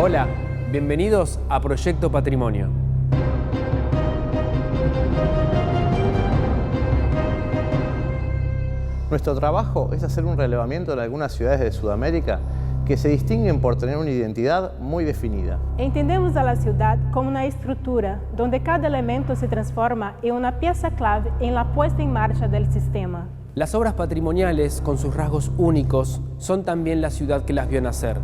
Hola, bienvenidos a Proyecto Patrimonio. Nuestro trabajo es hacer un relevamiento de algunas ciudades de Sudamérica que se distinguen por tener una identidad muy definida. Entendemos a la ciudad como una estructura donde cada elemento se transforma en una pieza clave en la puesta en marcha del sistema. Las obras patrimoniales, con sus rasgos únicos, son también la ciudad que las vio nacer.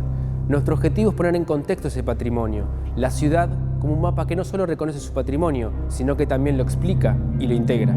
Nuestro objetivo es poner en contexto ese patrimonio, la ciudad como un mapa que no solo reconoce su patrimonio, sino que también lo explica y lo integra.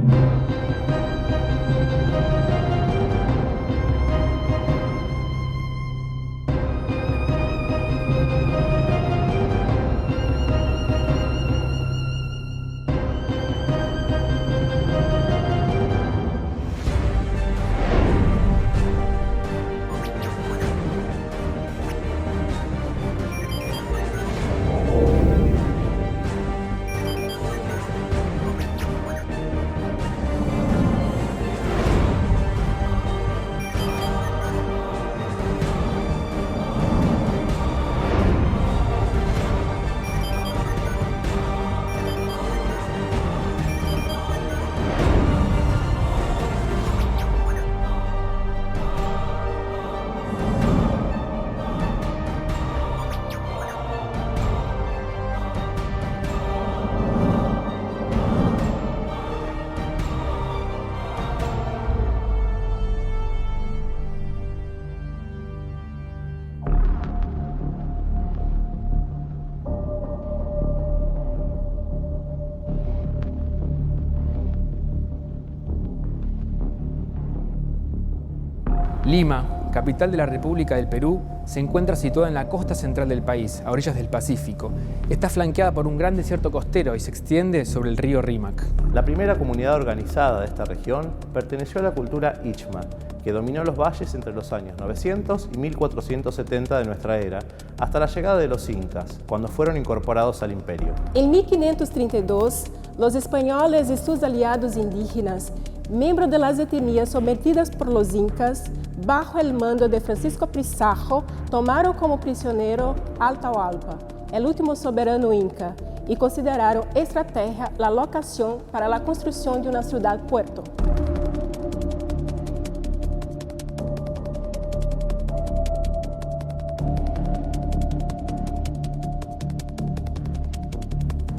Lima, capital de la República del Perú, se encuentra situada en la costa central del país, a orillas del Pacífico. Está flanqueada por un gran desierto costero y se extiende sobre el río Rímac. La primera comunidad organizada de esta región perteneció a la cultura Ichma, que dominó los valles entre los años 900 y 1470 de nuestra era, hasta la llegada de los incas, cuando fueron incorporados al imperio. En 1532, los españoles y sus aliados indígenas, miembros de las etnias sometidas por los incas, bajo el mando de Francisco Pizarro, tomaron como prisionero Atahualpa, el último soberano inca, y consideraron estratégica la locación para la construcción de una ciudad-puerto.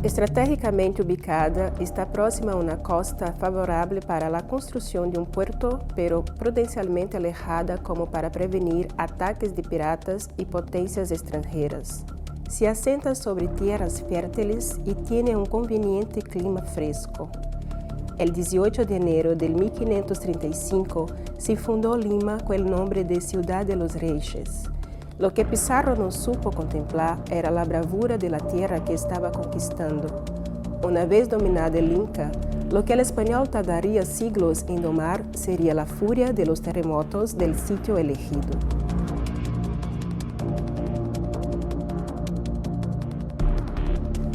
Estratégicamente ubicada, está próxima a una costa favorable para la construcción de un puerto, pero prudencialmente alejada como para prevenir ataques de piratas y potencias extranjeras. Se asienta sobre tierras fértiles y tiene un conveniente clima fresco. El 18 de enero de 1535 se fundó Lima con el nombre de Ciudad de los Reyes. Lo que Pizarro no supo contemplar era la bravura de la tierra que estaba conquistando. Una vez dominada el Inca, lo que el español tardaría siglos en domar sería la furia de los terremotos del sitio elegido.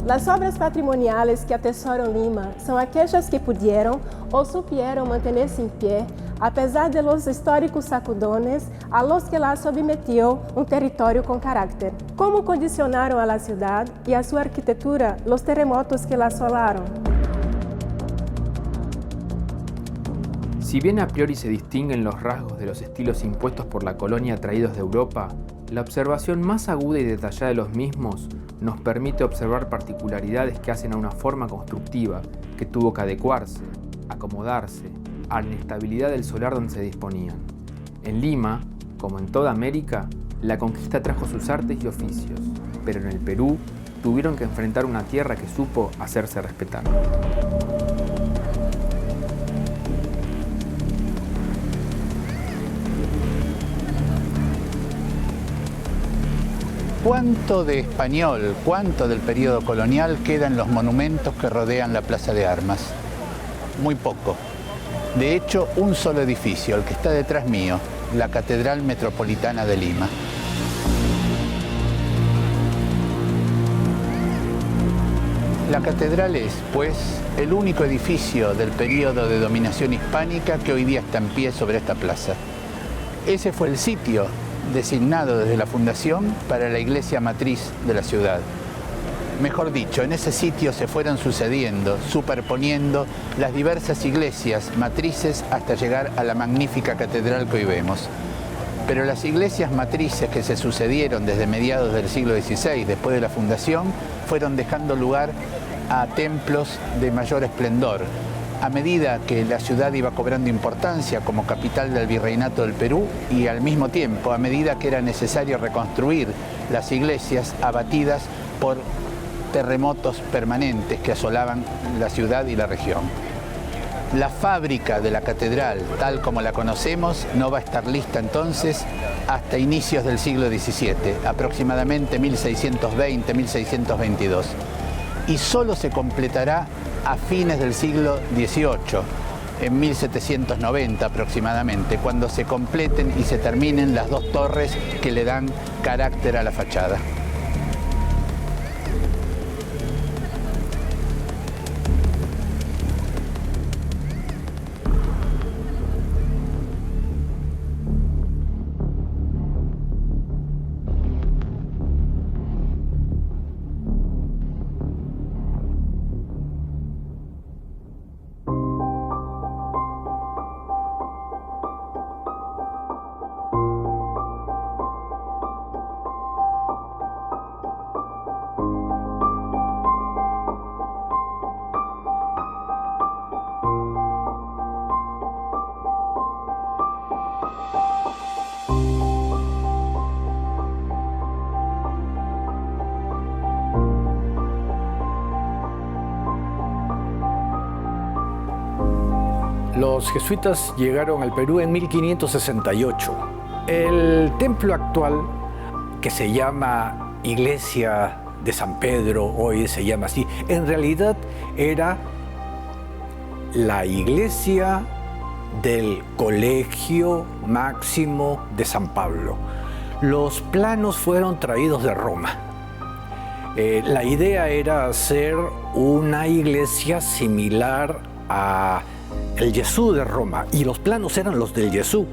Las obras patrimoniales que atesoram Lima são aquelas que puderam ou supieron mantenerse en pie a pesar de los históricos sacudones a los que la sometió un territorio con carácter. ¿Cómo condicionaron a la ciudad y a su arquitectura los terremotos que la asolaron? Si bien a priori se distinguen los rasgos de los estilos impuestos por la colonia traídos de Europa, la observación más aguda y detallada de los mismos nos permite observar particularidades que hacen a una forma constructiva que tuvo que adecuarse, acomodarse, a la inestabilidad del solar donde se disponían. En Lima, como en toda América, la conquista trajo sus artes y oficios, pero en el Perú tuvieron que enfrentar una tierra que supo hacerse respetar. ¿Cuánto de español, cuánto del periodo colonial queda en los monumentos que rodean la Plaza de Armas? Muy poco. De hecho, un solo edificio, el que está detrás mío, la Catedral Metropolitana de Lima. La catedral es, pues, el único edificio del periodo de dominación hispánica que hoy día está en pie sobre esta plaza. Ese fue el sitio designado desde la fundación para la iglesia matriz de la ciudad. Mejor dicho, en ese sitio se fueron sucediendo, superponiendo las diversas iglesias matrices hasta llegar a la magnífica catedral que hoy vemos. Pero las iglesias matrices que se sucedieron desde mediados del siglo XVI, después de la fundación, fueron dejando lugar a templos de mayor esplendor. A medida que la ciudad iba cobrando importancia como capital del Virreinato del Perú y al mismo tiempo, a medida que era necesario reconstruir las iglesias abatidas por terremotos permanentes que asolaban la ciudad y la región. La fábrica de la catedral, tal como la conocemos, no va a estar lista entonces hasta inicios del siglo XVII, aproximadamente 1620-1622. Y solo se completará a fines del siglo XVIII, en 1790 aproximadamente, cuando se completen y se terminen las dos torres que le dan carácter a la fachada. Los jesuitas llegaron al Perú en 1568. El templo actual, que se llama Iglesia de San Pedro, hoy se llama así, en realidad era la iglesia del Colegio Máximo de San Pablo. Los planos fueron traídos de Roma. La idea era hacer una iglesia similar a el Gesù de Roma, y los planos eran los del Gesù,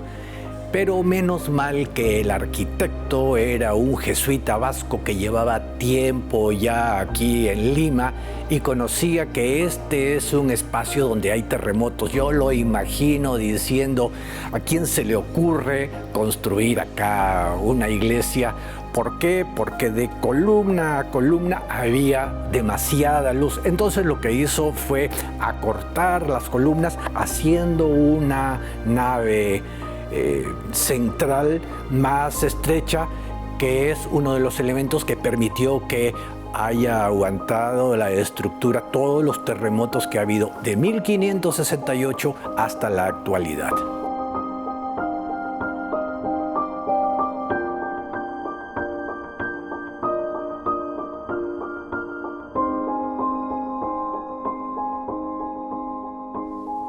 pero menos mal que el arquitecto era un jesuita vasco que llevaba tiempo ya aquí en Lima y conocía que este es un espacio donde hay terremotos. Yo lo imagino diciendo, ¿a quién se le ocurre construir acá una iglesia? ¿Por qué? Porque de columna a columna había demasiada luz. Entonces lo que hizo fue acortar las columnas haciendo una nave central más estrecha, que es uno de los elementos que permitió que haya aguantado la estructura todos los terremotos que ha habido de 1568 hasta la actualidad.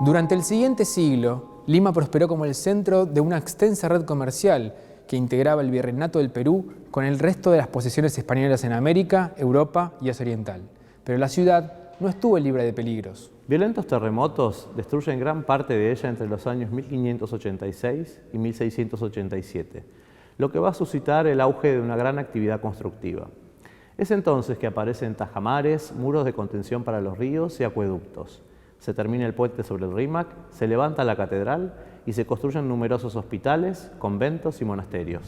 Durante el siguiente siglo, Lima prosperó como el centro de una extensa red comercial que integraba el Virreinato del Perú con el resto de las posesiones españolas en América, Europa y Asia Oriental. Pero la ciudad no estuvo libre de peligros. Violentos terremotos destruyen gran parte de ella entre los años 1586 y 1687, lo que va a suscitar el auge de una gran actividad constructiva. Es entonces que aparecen tajamares, muros de contención para los ríos y acueductos. Se termina el puente sobre el Rímac, se levanta la catedral y se construyen numerosos hospitales, conventos y monasterios.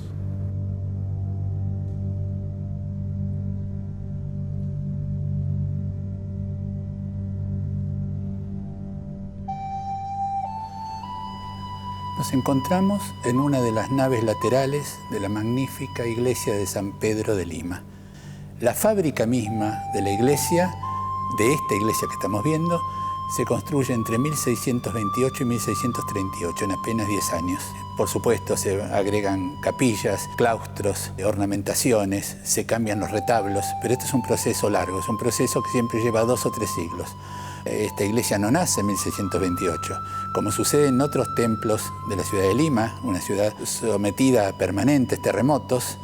Nos encontramos en una de las naves laterales de la magnífica iglesia de San Pedro de Lima. La fábrica misma de la iglesia, de esta iglesia que estamos viendo, se construye entre 1628 y 1638, en apenas 10 años. Por supuesto, se agregan capillas, claustros, ornamentaciones, se cambian los retablos, pero este es un proceso largo, es un proceso que siempre lleva 2 o 3 siglos. Esta iglesia no nace en 1628, como sucede en otros templos de la ciudad de Lima, una ciudad sometida a permanentes terremotos.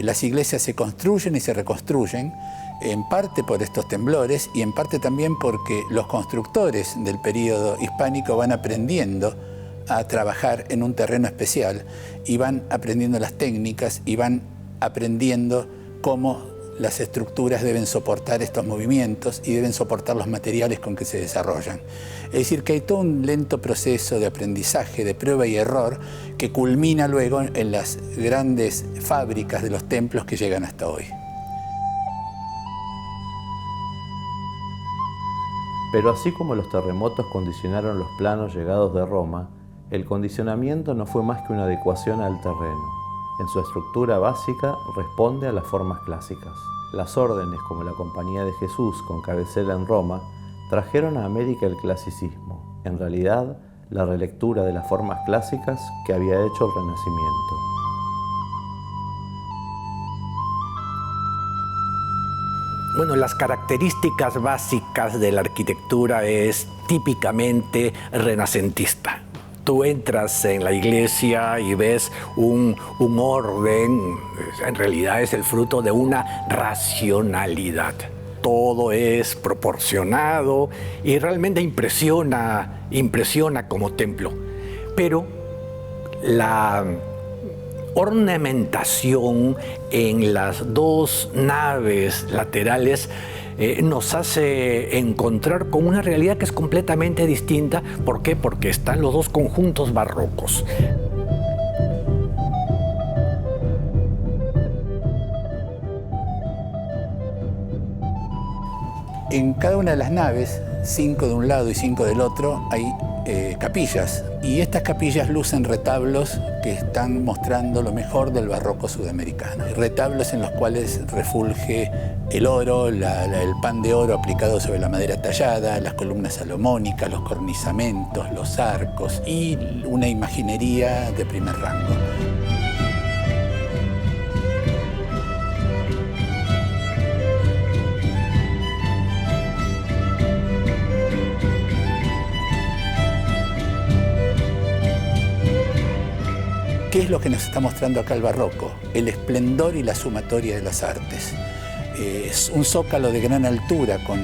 Las iglesias se construyen y se reconstruyen, en parte por estos temblores y en parte también porque los constructores del período hispánico van aprendiendo a trabajar en un terreno especial y van aprendiendo las técnicas y van aprendiendo cómo las estructuras deben soportar estos movimientos y deben soportar los materiales con que se desarrollan. Es decir, que hay todo un lento proceso de aprendizaje, de prueba y error, que culmina luego en las grandes fábricas de los templos que llegan hasta hoy. Pero así como los terremotos condicionaron los planos llegados de Roma, el condicionamiento no fue más que una adecuación al terreno. En su estructura básica responde a las formas clásicas. Las órdenes, como la Compañía de Jesús con cabecera en Roma, trajeron a América el clasicismo, en realidad la relectura de las formas clásicas que había hecho el Renacimiento. Bueno, las características básicas de la arquitectura es típicamente renacentista. Tú entras en la iglesia y ves un orden, en realidad es el fruto de una racionalidad. Todo es proporcionado y realmente impresiona como templo. Pero la ornamentación en las dos naves laterales nos hace encontrar con una realidad que es completamente distinta. ¿Por qué? Porque están los dos conjuntos barrocos. En cada una de las naves, 5 de un lado y 5 del otro, hay capillas. Y estas capillas lucen retablos que están mostrando lo mejor del barroco sudamericano. Retablos en los cuales refulge el oro, el pan de oro aplicado sobre la madera tallada, las columnas salomónicas, los cornisamentos, los arcos y una imaginería de primer rango. ¿Qué es lo que nos está mostrando acá el barroco? El esplendor y la sumatoria de las artes. Es un zócalo de gran altura con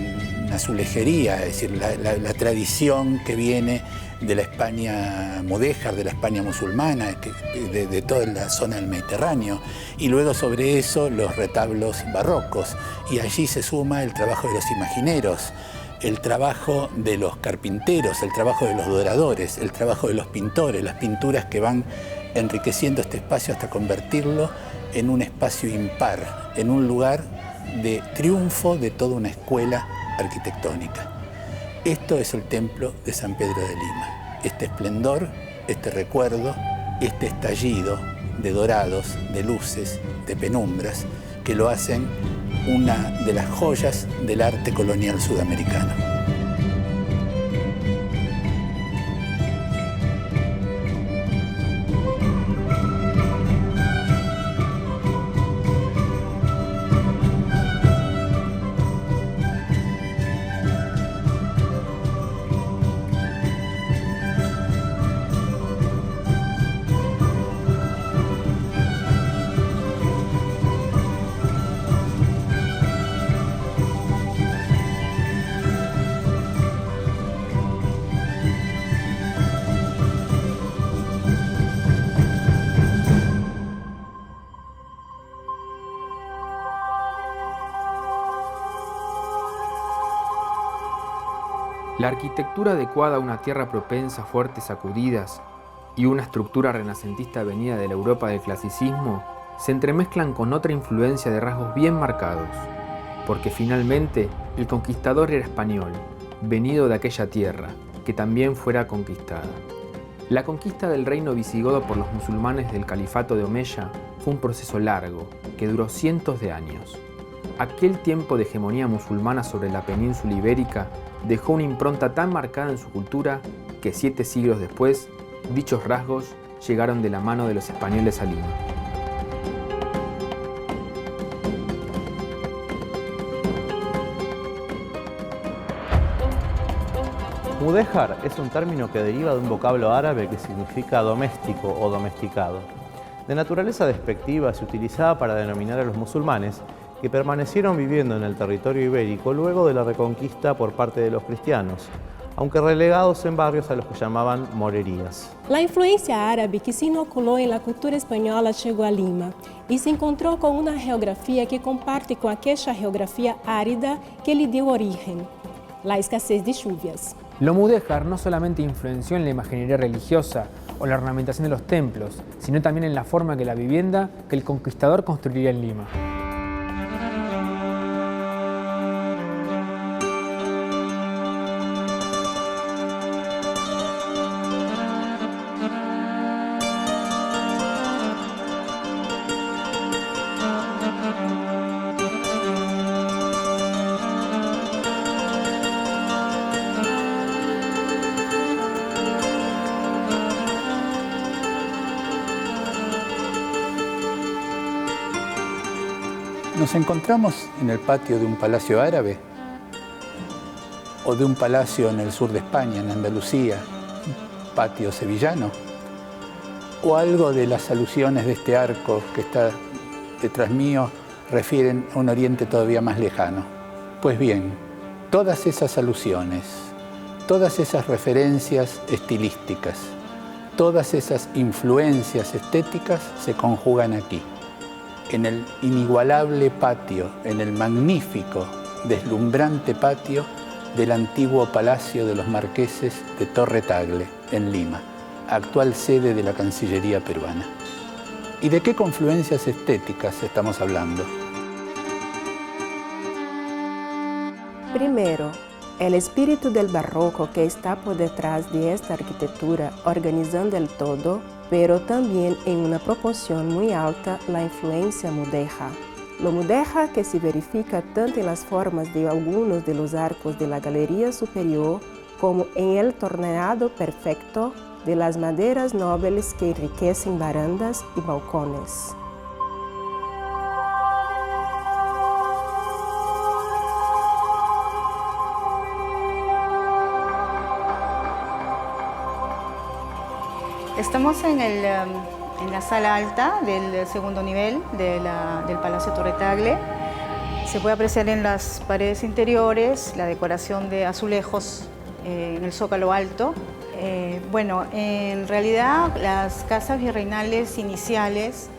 azulejería, es decir, la tradición que viene de la España mudéjar, de la España musulmana, de toda la zona del Mediterráneo, y luego sobre eso los retablos barrocos, y allí se suma el trabajo de los imagineros, el trabajo de los carpinteros, el trabajo de los doradores, el trabajo de los pintores, las pinturas que van enriqueciendo este espacio hasta convertirlo en un espacio impar, en un lugar de triunfo de toda una escuela arquitectónica. Esto es el templo de San Pedro de Lima. Este esplendor, este recuerdo, este estallido de dorados, de luces, de penumbras, que lo hacen una de las joyas del arte colonial sudamericano. La arquitectura adecuada a una tierra propensa a fuertes sacudidas y una estructura renacentista venida de la Europa del clasicismo se entremezclan con otra influencia de rasgos bien marcados, porque finalmente el conquistador era español, venido de aquella tierra, que también fuera conquistada. La conquista del reino visigodo por los musulmanes del califato de Omeya fue un proceso largo, que duró cientos de años. Aquel tiempo de hegemonía musulmana sobre la península ibérica dejó una impronta tan marcada en su cultura que 7 siglos después, dichos rasgos llegaron de la mano de los españoles a Lima. Mudéjar es un término que deriva de un vocablo árabe que significa doméstico o domesticado. De naturaleza despectiva, se utilizaba para denominar a los musulmanes que permanecieron viviendo en el territorio ibérico luego de la reconquista por parte de los cristianos, aunque relegados en barrios a los que llamaban morerías. La influencia árabe que se inoculó en la cultura española llegó a Lima y se encontró con una geografía que comparte con aquella geografía árida que le dio origen, la escasez de lluvias. Lo mudéjar no solamente influenció en la imaginería religiosa o la ornamentación de los templos, sino también en la forma de la vivienda que el conquistador construiría en Lima. Nos encontramos en el patio de un palacio árabe o de un palacio en el sur de España, en Andalucía, un patio sevillano, o algo de las alusiones de este arco que está detrás mío refieren a un oriente todavía más lejano. Pues bien, todas esas alusiones, todas esas referencias estilísticas, todas esas influencias estéticas se conjugan aquí, en el inigualable patio, en el magnífico, deslumbrante patio del antiguo Palacio de los Marqueses de Torre Tagle, en Lima, actual sede de la Cancillería peruana. ¿Y de qué confluencias estéticas estamos hablando? Primero, el espíritu del barroco que está por detrás de esta arquitectura, organizando el todo, pero también en una proporción muy alta la influencia mudéjar. Lo mudéjar que se verifica tanto en las formas de algunos de los arcos de la galería superior como en el torneado perfecto de las maderas nobles que enriquecen barandas y balcones. Estamos en la sala alta del segundo nivel del Palacio Torre Tagle. Se puede apreciar en las paredes interiores la decoración de azulejos en el zócalo alto. Bueno, en realidad las casas virreinales iniciales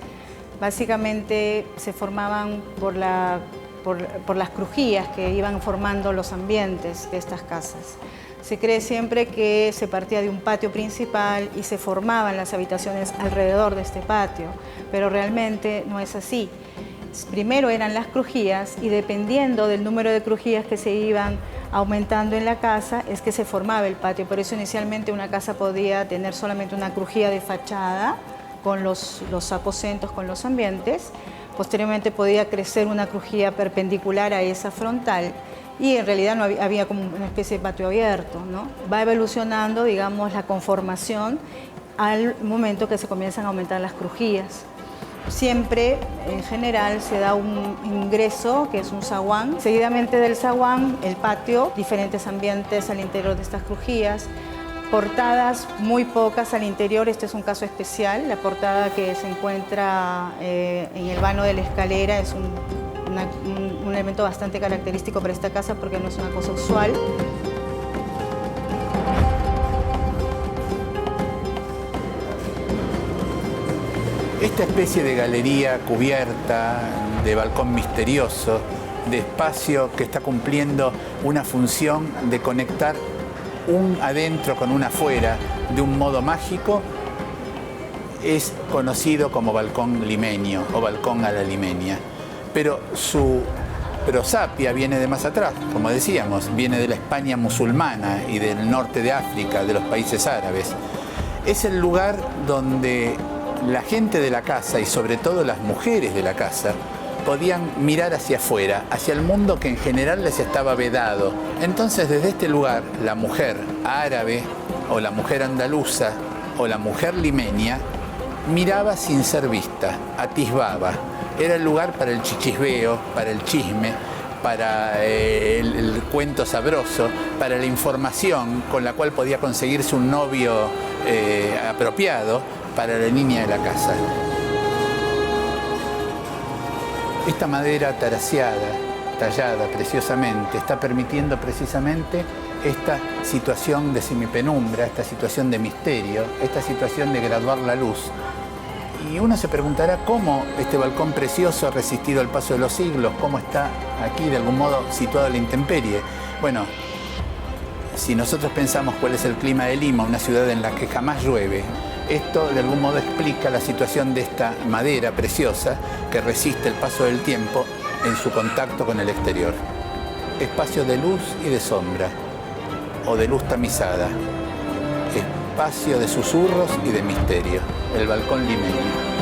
básicamente se formaban por las crujías que iban formando los ambientes de estas casas. Se cree siempre que se partía de un patio principal y se formaban las habitaciones alrededor de este patio, pero realmente no es así. Primero eran las crujías y dependiendo del número de crujías que se iban aumentando en la casa es que se formaba el patio. Por eso inicialmente una casa podía tener solamente una crujía de fachada con los aposentos, con los ambientes. Posteriormente podía crecer una crujía perpendicular a esa frontal y en realidad no había como una especie de patio abierto, ¿no? Va evolucionando, digamos, la conformación al momento que se comienzan a aumentar las crujías. Siempre, en general, se da un ingreso, que es un zaguán. Seguidamente del zaguán, el patio, diferentes ambientes al interior de estas crujías, portadas muy pocas al interior. Este es un caso especial. La portada que se encuentra en el vano de la escalera es un elemento bastante característico para esta casa porque no es una cosa usual. Esta especie de galería cubierta, de balcón misterioso, de espacio que está cumpliendo una función de conectar un adentro con un afuera de un modo mágico, es conocido como balcón limeño o balcón a la limeña. Pero su prosapia viene de más atrás, como decíamos, viene de la España musulmana y del norte de África, de los países árabes. Es el lugar donde la gente de la casa y sobre todo las mujeres de la casa podían mirar hacia afuera, hacia el mundo que en general les estaba vedado. Entonces desde este lugar la mujer árabe o la mujer andaluza o la mujer limeña miraba sin ser vista, atisbaba. Era el lugar para el chichisbeo, para el chisme, para el cuento sabroso, para la información con la cual podía conseguirse un novio apropiado para la niña de la casa. Esta madera taraseada, tallada preciosamente, está permitiendo precisamente esta situación de semipenumbra, esta situación de misterio, esta situación de graduar la luz. Y uno se preguntará cómo este balcón precioso ha resistido el paso de los siglos, cómo está aquí de algún modo situado a la intemperie. Bueno, si nosotros pensamos cuál es el clima de Lima, una ciudad en la que jamás llueve, esto de algún modo explica la situación de esta madera preciosa que resiste el paso del tiempo en su contacto con el exterior. Espacio de luz y de sombra, o de luz tamizada, espacio de susurros y de misterio, el balcón limeño.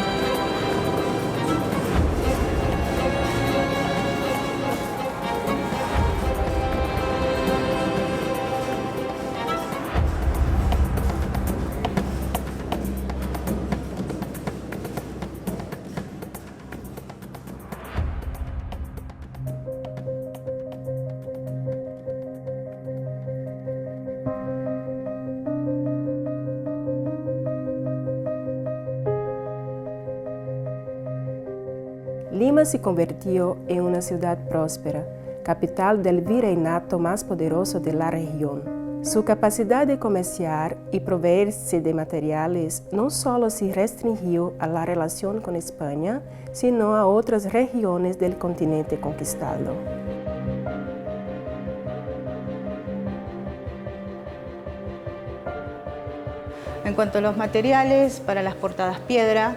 Lima se convirtió en una ciudad próspera, capital del virreinato más poderoso de la región. Su capacidad de comerciar y proveerse de materiales no solo se restringió a la relación con España, sino a otras regiones del continente conquistado. En cuanto a los materiales, para las portadas piedra,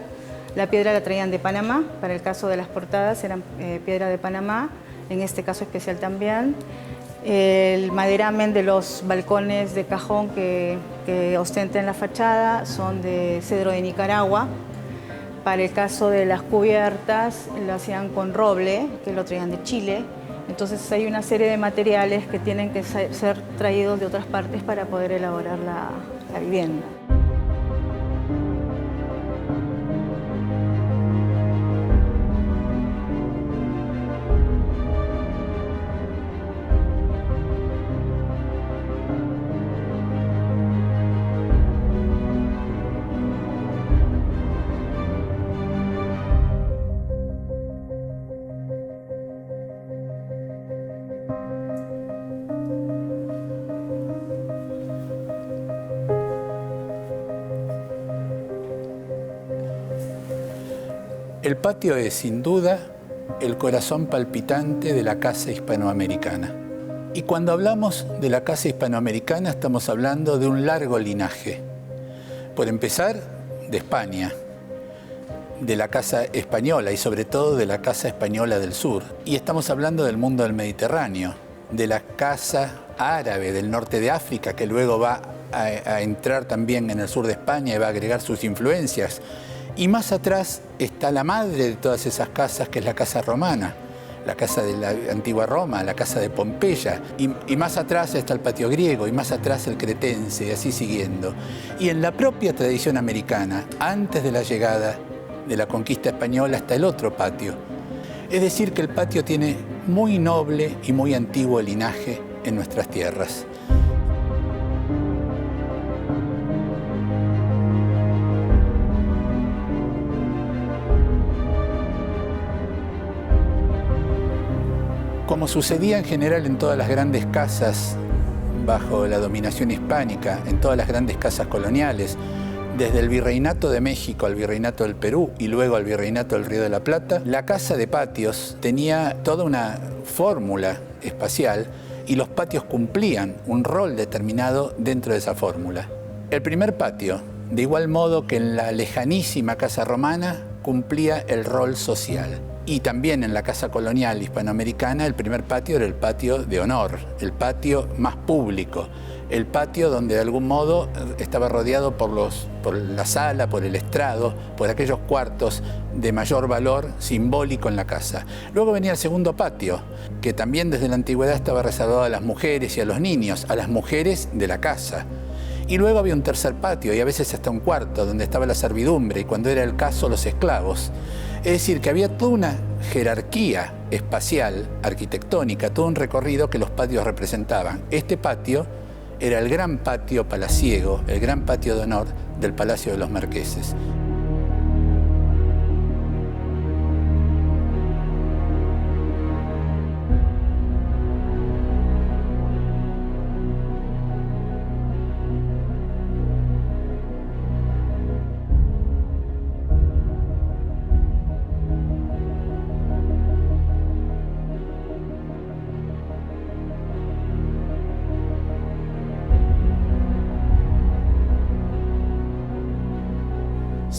la piedra la traían de Panamá, para el caso de las portadas eran piedra de Panamá, en este caso especial también. El maderamen de los balcones de cajón que ostentan la fachada son de cedro de Nicaragua. Para el caso de las cubiertas lo hacían con roble, que lo traían de Chile. Entonces hay una serie de materiales que tienen que ser traídos de otras partes para poder elaborar la vivienda. El patio es, sin duda, el corazón palpitante de la casa hispanoamericana. Y cuando hablamos de la casa hispanoamericana estamos hablando de un largo linaje. Por empezar, de España, de la casa española y sobre todo de la casa española del sur. Y estamos hablando del mundo del Mediterráneo, de la casa árabe del norte de África, que luego va a entrar también en el sur de España y va a agregar sus influencias. Y más atrás está la madre de todas esas casas, que es la casa romana, la casa de la antigua Roma, la casa de Pompeya. Y más atrás está el patio griego, y más atrás el cretense, y así siguiendo. Y en la propia tradición americana, antes de la llegada de la conquista española, está el otro patio. Es decir, que el patio tiene muy noble y muy antiguo linaje en nuestras tierras. Como sucedía en general en todas las grandes casas bajo la dominación hispánica, en todas las grandes casas coloniales, desde el Virreinato de México al Virreinato del Perú y luego al Virreinato del Río de la Plata, la casa de patios tenía toda una fórmula espacial y los patios cumplían un rol determinado dentro de esa fórmula. El primer patio, de igual modo que en la lejanísima casa romana, cumplía el rol social. Y también en la casa colonial hispanoamericana el primer patio era el patio de honor, el patio más público, el patio donde de algún modo estaba rodeado por la sala, por el estrado, por aquellos cuartos de mayor valor simbólico en la casa. Luego venía el segundo patio, que también desde la antigüedad estaba reservado a las mujeres y a los niños, a las mujeres de la casa. Y luego había un tercer patio y a veces hasta un cuarto donde estaba la servidumbre y cuando era el caso los esclavos. Es decir, que había toda una jerarquía espacial, arquitectónica, todo un recorrido que los patios representaban. Este patio era el gran patio palaciego, el gran patio de honor del Palacio de los Marqueses.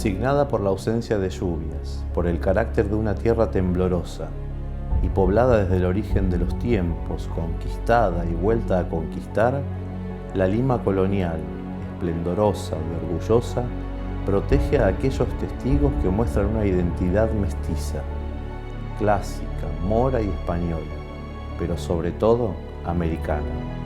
Designada por la ausencia de lluvias, por el carácter de una tierra temblorosa y poblada desde el origen de los tiempos, conquistada y vuelta a conquistar, la Lima colonial, esplendorosa y orgullosa, protege a aquellos testigos que muestran una identidad mestiza, clásica, mora y española, pero sobre todo americana.